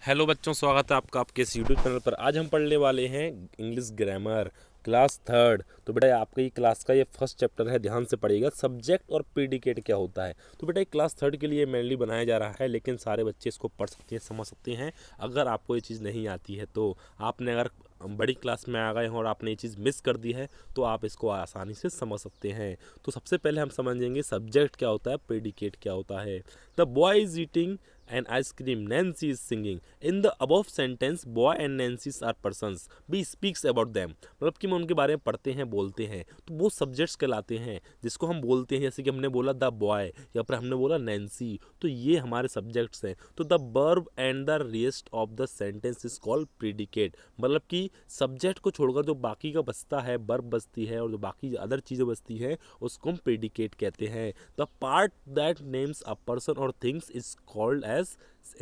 Hello बच्चों, स्वागत है आपका आपके इस यूट्यूब चैनल पर। आज हम पढ़ने वाले हैं इंग्लिश ग्रामर क्लास थर्ड। तो बेटा आपका ये क्लास का ये फर्स्ट चैप्टर है, ध्यान से पढ़िएगा। सब्जेक्ट और प्रीडिकेट क्या होता है। तो बेटा ये क्लास थर्ड के लिए मेनली बनाया जा रहा है, लेकिन सारे बच्चे इसको पढ़ सकते हैं, समझ सकते हैं। अगर आपको ये चीज़ नहीं आती है तो आपने अगर बड़ी क्लास में आ गए हैं और आपने ये चीज़ मिस कर दी है तो आप इसको आसानी से समझ सकते हैं। तो सबसे पहले हम समझेंगे सब्जेक्ट क्या होता है, प्रीडिकेट क्या होता है। The boy is eating and ice cream, Nancy is singing. In the above sentence, boy and Nancy are persons. We speaks about them. मतलब कि हम उनके बारे में पढ़ते हैं, बोलते हैं, तो वो सब्जेक्ट्स कहलाते हैं जिसको हम बोलते हैं। जैसे कि हमने बोला द बॉय या फिर हमने बोला नैन्सी, तो ये हमारे सब्जेक्ट्स हैं। तो the verb and the rest of the sentence is called predicate. मतलब कि सब्जेक्ट को छोड़कर जो बाकी का बचता है, वर्ब बचती है और जो बाकी अदर चीज़ें बचती हैं उसको हम प्रीडिकेट कहते हैं। The part that names a person और things is called as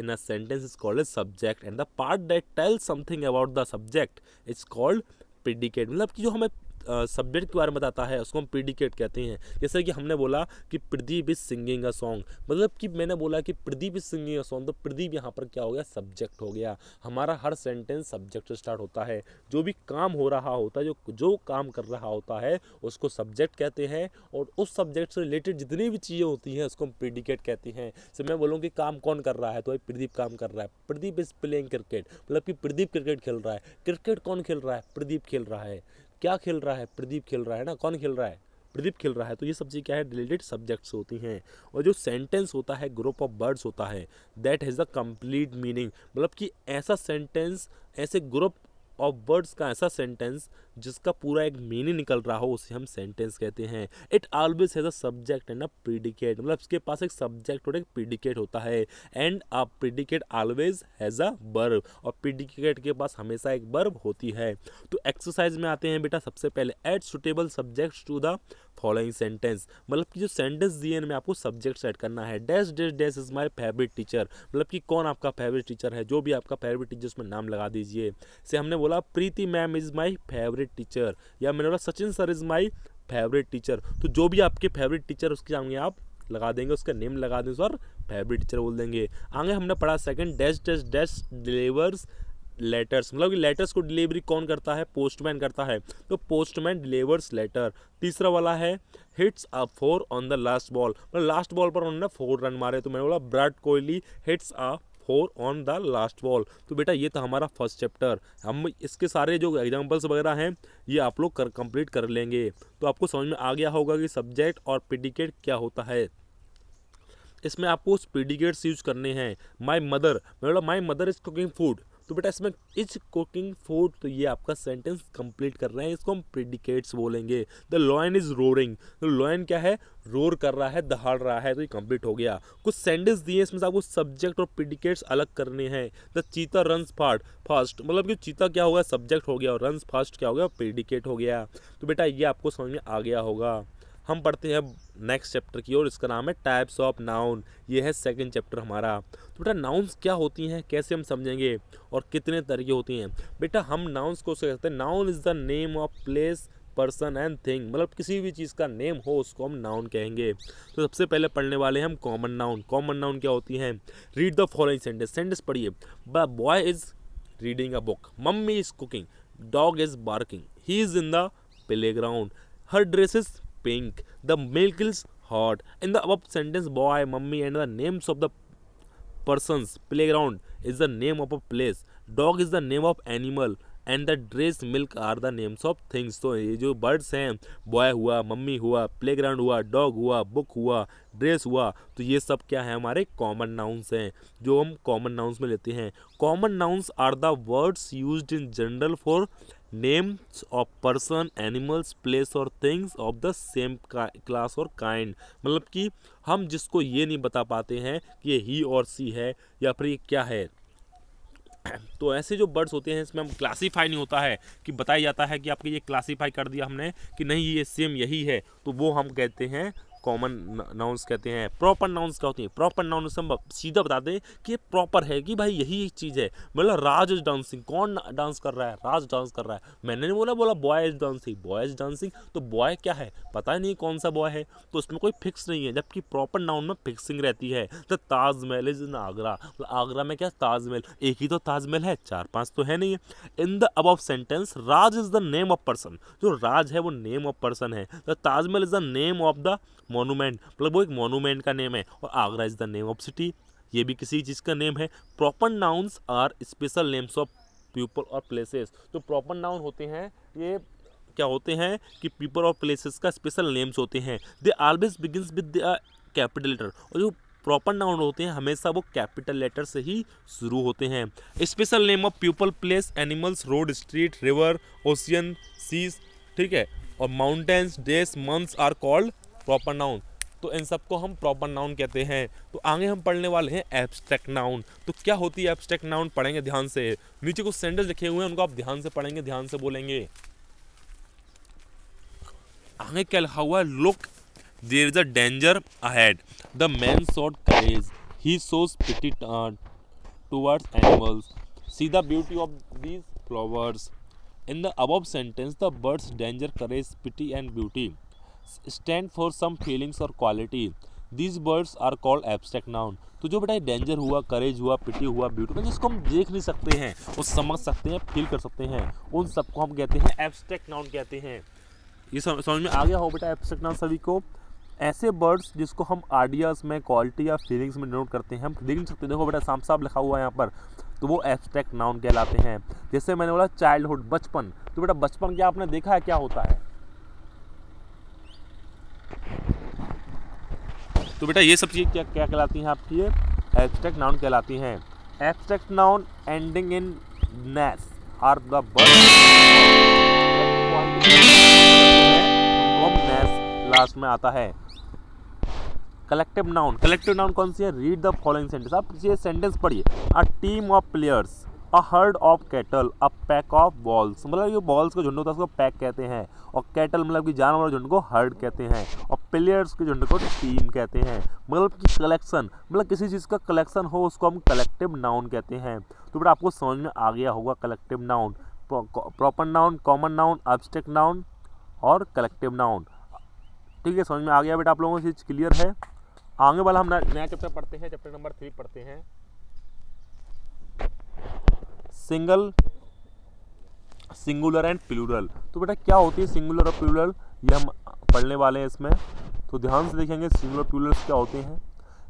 in a sentence is called as subject, and the part that tells something about the subject is called predicate। मतलब कि जो हमें सब्जेक्ट के बारे में बताता है उसको हम प्रीडिकेट कहते हैं। जैसे कि हमने बोला कि Pradeep is singing a song, मतलब कि मैंने बोला कि Pradeep is singing a song, तो प्रदीप यहाँ पर क्या हो गया, सब्जेक्ट हो गया। हमारा हर सेंटेंस सब्जेक्ट से स्टार्ट होता है। जो भी काम हो रहा होता है, जो काम कर रहा होता है उसको सब्जेक्ट कहते हैं, और उस सब्जेक्ट से रिलेटेड जितनी भी चीज़ें होती हैं उसको हम प्रीडिकेट कहते हैं। जैसे मैं बोलूँ कि काम कौन कर रहा है, तो भाई प्रदीप काम कर रहा है। प्रदीप इज प्लेइंग क्रिकेट, मतलब कि प्रदीप क्रिकेट खेल रहा है। क्रिकेट कौन खेल रहा है, प्रदीप खेल रहा है। क्या खेल रहा है, प्रदीप खेल रहा है ना। कौन खेल रहा है, प्रदीप खेल रहा है। तो ये सब चीज़ क्या है, रिलेटेड सब्जेक्ट्स होती हैं। और जो सेंटेंस होता है, ग्रुप ऑफ वर्ड्स होता है, that has the complete meaning. मतलब कि ऐसा सेंटेंस, ऐसे ग्रुप ऑफ वर्ड्स का ऐसा सेंटेंस जिसका पूरा एक मीनिंग निकल रहा हो, उसे हम सेंटेंस कहते हैं। It always has a subject and a predicate, मतलब इसके पास एक सब्जेक्ट और एक प्रीडिकेट होता है। And a predicate always has a verb, और प्रीडिकेट के पास हमेशा एक वर्ब होती है। तो एक्सरसाइज में आते हैं बेटा। सबसे पहले add suitable subjects to the following sentence, मतलब कि जो सेंटेंस दिए हैं आपको सब्जेक्ट सेट करना है। Dash dash dash is my favourite teacher, मतलब कि कौन आपका फेवरेट टीचर है, जो भी आपका फेवरेट टीचर उसमें नाम लगा दीजिए। से हमने बोला Preeti ma'am is my favourite teacher, या मैंने बोला Sachin sir is my favourite teacher. तो जो भी आपके फेवरेट टीचर उसके सामने आप लगा देंगे, उसका नेम लगा देंगे और फेवरेट टीचर बोल देंगे। आगे हमने पढ़ा second dash dash dash delivers letters, मतलब कि लेटर्स को डिलीवरी कौन करता है, पोस्टमैन करता है, तो पोस्टमैन डिलीवर्स लेटर। तीसरा वाला है hits a 4 on the last ball, मतलब लास्ट बॉल पर उन्होंने 4 रन मारे, तो मैंने बोला Virat Kohli hits a 4 on the last ball. तो बेटा ये था हमारा फर्स्ट चैप्टर। हम इसके सारे जो एग्जाम्पल्स वगैरह हैं ये आप लोग कंप्लीट कर लेंगे, तो आपको समझ में आ गया होगा कि सब्जेक्ट और प्रीडिकेट क्या होता है। इसमें आपको प्रीडिकेट्स यूज करने हैं। माई मदर, मतलब my mother is cooking food, तो बेटा इसमें इज कुकिंग फूड, तो ये आपका सेंटेंस कंप्लीट कर रहे हैं, इसको हम प्रीडिकेट्स बोलेंगे। द लॉयन इज रोरिंग, तो लॉयन क्या है, रोर कर रहा है, दहाड़ रहा है, तो ये कंप्लीट हो गया। कुछ सेंटेंस दिए इसमें से आपको सब्जेक्ट और प्रीडिकेट्स अलग करने हैं। द चीता रन्स फास्ट, मतलब कि चीता क्या होगा, सब्जेक्ट हो गया, और रन्स फास्ट क्या हो गया, प्रीडिकेट हो गया। तो बेटा ये आपको समझ में आ गया होगा। हम पढ़ते हैं नेक्स्ट चैप्टर की ओर, इसका नाम है टाइप्स ऑफ नाउन। ये है सेकंड चैप्टर हमारा। तो बेटा नाउन्स क्या होती हैं, कैसे हम समझेंगे, और कितने तरीके होती हैं। बेटा हम नाउन्स को कहते हैं, noun is the name of place person and thing, मतलब किसी भी चीज़ का नेम हो उसको हम नाउन कहेंगे। तो सबसे पहले पढ़ने वाले हैं हम कॉमन नाउन। कॉमन नाउन क्या होती हैं, read the following sentence. Sentence पढ़िए। Boy is reading a book, mummy is cooking, dog is barking, he is in the playground, her dress is pink, the milk is hot। In the above sentence, boy, mummy and the names of the persons, playground is the name of a place, dog is the name of animal and the dress milk are the names of things। तो ये जो words हैं, boy हुआ, mummy हुआ, playground हुआ, dog हुआ, book हुआ, dress हुआ, तो ये सब क्या है, हमारे कॉमन नाउन्स हैं जो हम कॉमन नाउन्स में लेते हैं। Common nouns are the words used in general for names of person, animals, place और things of the same class और काइंड, मतलब कि हम जिसको ये नहीं बता पाते हैं कि ये ही और सी है या फिर ये क्या है। तो ऐसे जो वर्ड्स होते हैं इसमें हम क्लासीफाई नहीं होता है कि बताया जाता है कि आपके ये क्लासीफाई कर दिया हमने कि नहीं ये सेम यही है, तो वो हम कहते हैं कॉमन नाउन्स कहते हैं। प्रॉपर नाउन्स क्या होती है? प्रॉपर नाउन से हम सीधा बता दें कि ये प्रॉपर है, कि भाई यही एक चीज़ है। मतलब राज इज डांसिंग, कौन डांस कर रहा है? राज डांस कर रहा है। मैंने नहीं बोला boy is dancing, boy is dancing, तो बॉय क्या है पता ही नहीं कौन सा बॉय है, तो उसमें कोई फिक्स नहीं है। जबकि प्रॉपर नाउन में फिक्सिंग रहती है। तो ताजमहल इज इन आगरा, तो आगरा में क्या ताजमहल, एक ही तो ताजमहल है, 4-5 तो है नहीं है। In the above sentence Raj is the name of person, जो राज है वो नेम ऑफ पर्सन है। The Taj Mahal is the name of the monument, मतलब वो एक मोनूमेंट का नेम है। और Agra is the name of city, ये भी किसी चीज़ का नेम है। Proper nouns are special names of people और प्लेसेस। जो प्रॉपर नाउन होते हैं ये क्या होते हैं कि पीपल और प्लेसेस का स्पेशल नेम्स होते हैं। They always begins with the capital letter, और जो प्रॉपर नाउन होते हैं हमेशा वो कैपिटल लेटर से ही शुरू होते हैं। Special name of people, place, animals, road, street, river, ocean, seas, ठीक है, और mountains, days, months are called proper noun. तो इन सबको हम प्रॉपर नाउन कहते हैं। तो आगे हम पढ़ने वाले हैं एब्स्ट्रैक्ट नाउन। तो क्या होती है एब्स्ट्रैक्ट नाउन, पढ़ेंगे ध्यान से। नीचे कुछ सेंटेंस लिखे हुए हैं उनको आप ध्यान से पढ़ेंगे, ध्यान से बोलेंगे। आगे क्या लिखा हुआ है? Look there is a danger ahead, the man showed courage, he shows pity towards animals, see the beauty of these flowers. In the above sentence the words danger, courage, pity and beauty stand for some feelings और quality. These words are called abstract noun. तो जो बेटा danger हुआ, करेज हुआ, पिटी हुआ, beauty, मतलब जिसको हम देख नहीं सकते हैं, वो समझ सकते हैं, फील कर सकते हैं, उन सबको हम कहते हैं एब्स्ट्रैक्ट नाउन कहते हैं। ये समझ में आ गया हो बेटा एब्स्ट्रैक्ट नाउन सभी को? ऐसे वर्ड्स जिसको हम आइडियाज़ में, क्वालिटी या फीलिंग्स में नोट करते हैं, हम देख नहीं सकते, देखो बेटा साफ साफ लिखा हुआ है यहाँ पर, तो वो एब्स्ट्रैक्ट नाउन कहलाते हैं। जैसे मैंने बोला चाइल्डहुड, बचपन, तो बेटा बचपन क्या आपने देखा है क्या होता है? तो बेटा ये सब चीज़ क्या क्या कहलाती हैं आपकी? ये एब्स्ट्रैक्ट नाउन कहलाती हैं। Abstract noun ending in ness are the last में आता है। कलेक्टिव नाउन, कलेक्टिव नाउन कौन सी है? रीड द फॉलोइंग सेंटेंस, आप ये सेंटेंस पढ़िए। A team of players, a herd of cattle, a pack of balls, मतलब ये बॉल्स का झुंड होता है उसको पैक कहते हैं, और कैटल मतलब कि जानवर झुंड को हर्ड कहते हैं, और प्लेयर्स के झुंड को टीम कहते हैं। मतलब कि कलेक्शन, मतलब किसी चीज़ का कलेक्शन हो उसको हम कलेक्टिव नाउन कहते हैं। तो बेटा आपको समझ में आ गया होगा collective noun, proper noun, common noun, abstract noun और कलेक्टिव नाउन। ठीक है, समझ में आ गया बेटा आप लोगों को? चीज़ क्लियर है? आगे वाला हम नया चैप्टर पढ़ते हैं, चैप्टर नंबर 3 पढ़ते हैं, सिंगुलर एंड प्लूरल। तो बेटा क्या होती है सिंगुलर और प्लूरल, ये हम पढ़ने वाले हैं इसमें, तो ध्यान से देखेंगे सिंगुलर प्लूरल क्या होते हैं।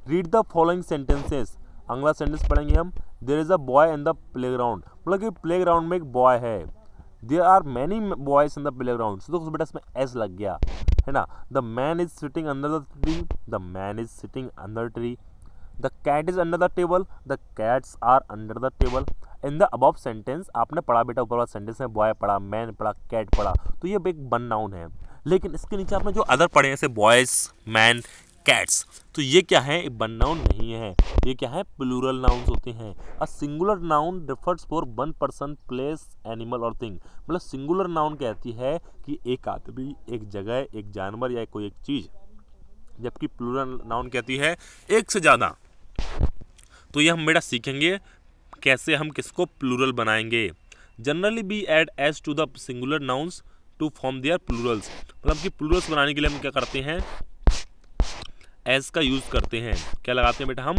रीड द फॉलोइंग सेंटेंसेस, अगला सेंटेंस पढ़ेंगे हम। There is a boy in the playground, मतलब कि प्लेग्राउंड में एक बॉय है। There are many boys in the playground, तो बेटा इसमें एस लग गया है ना। The man is sitting under the tree, the man is sitting under tree. The cat is under the table, the cats are under the table. In the above sentence, आपने पढ़ा बेटा ऊपर वाला सेंटेंस में बॉय पढ़ा, man पढ़ा, cat पढ़ा, तो ये एक वन नाउन है। लेकिन इसके नीचे आपने जो अदर पढ़े हैं जैसे बॉयज, मैन, कैट्स, तो ये क्या है? वन नाउन नहीं है, ये क्या है? प्लूरल नाउन्स होते हैं। A singular noun refers for one person, place, animal और थिंग। मतलब सिंगुलर नाउन कहती है कि एक आदमी, एक जगह, एक जानवर या कोई एक चीज़, जबकि प्लूरल नाउन कहती है एक से ज़्यादा। तो ये हम बेटा सीखेंगे कैसे हम किसको प्लूरल बनाएंगे। Generally we add s to the singular nouns to form their plurals, मतलब कि प्लूरल्स बनाने के लिए हम क्या करते हैं? एस का यूज़ करते हैं। क्या लगाते हैं बेटा? हम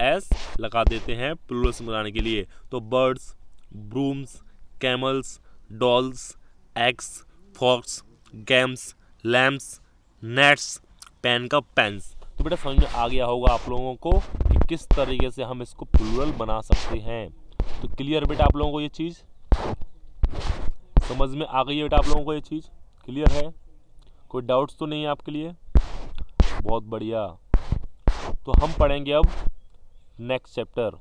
एस लगा देते हैं प्लूरल्स बनाने के लिए। तो birds, brooms, camels, dolls, eggs, fox, games, lamps, nets, pen का पेन्स। तो बेटा समझ में आ गया होगा आप लोगों को कि किस तरीके से हम इसको प्लूरल बना सकते हैं। तो क्लियर बेटा आप लोगों को? ये चीज़ समझ में आ गई है बेटा आप लोगों को? ये चीज़ क्लियर है? कोई डाउट्स तो नहीं है आपके लिए? बहुत बढ़िया। तो हम पढ़ेंगे अब नेक्स्ट चैप्टर।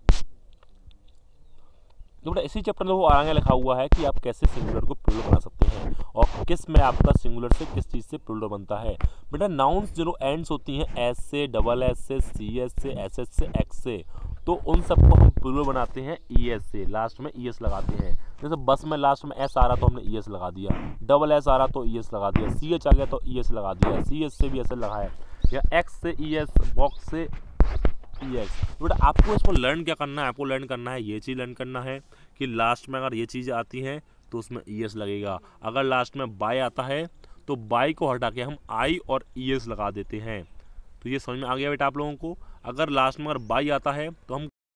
तो बेटा इसी चैप्टर में वो आगे लिखा हुआ है कि आप कैसे सिंगुलर को प्लूरल बना सकते हैं और किस में आपका सिंगुलर से किस चीज़ से प्लूरल बनता है। बेटा नाउन्स जो एंड्स होती हैं एस से, डबल एस से, सी एस से, एस एस से, एक्स से, तो उन सबको हम प्लूरल बनाते हैं ई एस से, लास्ट में ई एस लगाते हैं। जैसे बस में लास्ट में एस आ रहा तो हमने ई एस लगा दिया, डबल एस आ रहा तो ई एस लगा दिया, सी एच आ गया तो ई एस लगा दिया, सी एस से भी ऐसे लगाया। या एक्स से ई एस, बॉक्स से ई एक्स। तो बेटा आपको इसको लर्न क्या करना है, आपको लर्न करना है, ये चीज़ लर्न करना है कि लास्ट में अगर ये चीज़ आती है तो उसमें ई एस लगेगा, अगर लास्ट में बाय आता है तो बाय को हटा के हम आई और ई एस लगा देते हैं। तो ये समझ में आ गया बेटा आप लोगों को। अगर लास्ट में अगर बाई आता है तो हम